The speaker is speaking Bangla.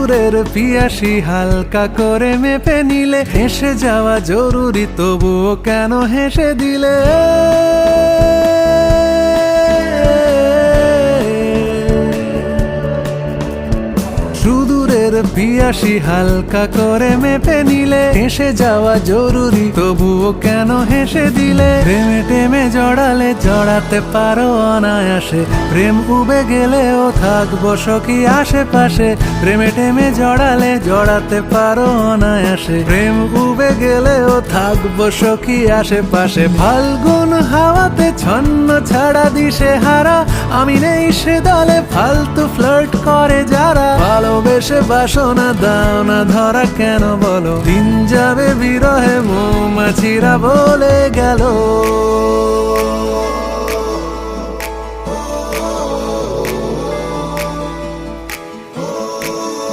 সুদূরের পিয়াসী হালকা করে মেপে নিলে, হেসে যাওয়া জরুরি তবুও কেন হেসে দিলে? সুদূরের পিয়াসী হালকা করে মেপে নিলে, হেসে যাওয়া জরুরি তবুও কেন হেসে দিলে? প্রেমে টেমে জড়ালে জড়াতে পারো অনায়াসে, প্রেম উবে গেলেও থাকবো সখী আশেপাশে। প্রেমে টেমে জড়ালে জড়াতে পারো অনায়াসে, প্রেম উবে গেলেও থাকবো সখী আশেপাশে। ফাল্গুন হাওয়াতে ছন্ন ছাড়া দিশে হারা, আমি নেই সে দলে ফালতু ফ্লার্ট করে যারা। ভালোবেসে বাসনা দাও না ধরা কেন বলো, দিন যাবে বিরহে মৌমাছিরা বলে গেল।